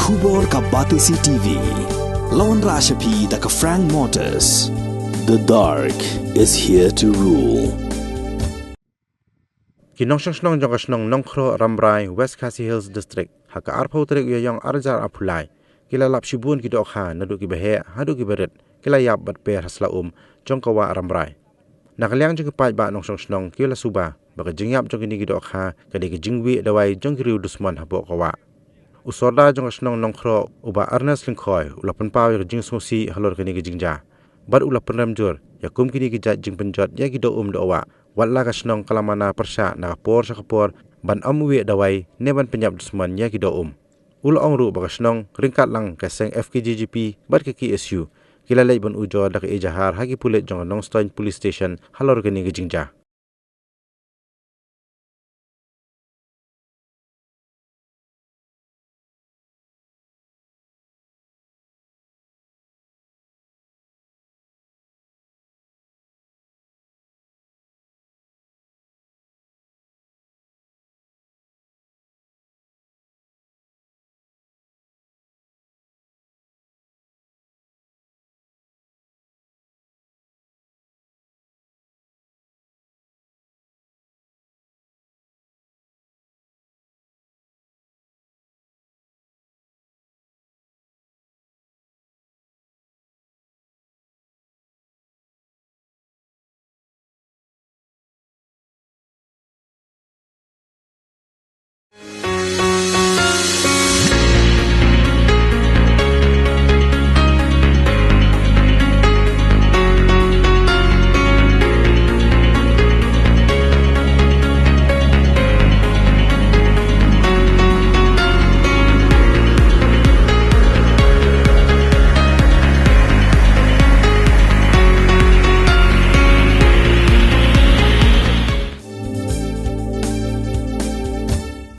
Khubor ka Batisi TV. Lawan Rashapi da ka Frank Motors. The dark is here to rule. Kinong shnong jong nongkro Rambrai West Khasi Hills District haka arpau trek yang arjar apulai kila lap shibun ki Dohkha nadu ki behe hadu ki beret kila yap bat per hasla jong kawa Rambrai nakaliang jong pai ba nong shnong kila Suba baka jingyap jong ni ki Dohkha kade ki jingwi Dawai jong ki Riew Dusmon habo kawa usorda jong shnong nongkro uba Ernest Lingkhoi ulapan paw ki jing sosi halor ki ni ki jingja bar ulapan ramjur yakum ki ni ki jat jing penjot ya ki dowa wala ka shnong kalamana persya nakapor sa kapor ban amwi Dawai neban penyap Dusmon ya ki ula ongru baka shnong ringkat lang kaseng FKGGP bat ke KSU kila lai ban ujo dak ejahar hagi pulet jong nong stoin police station halor ke ni jingja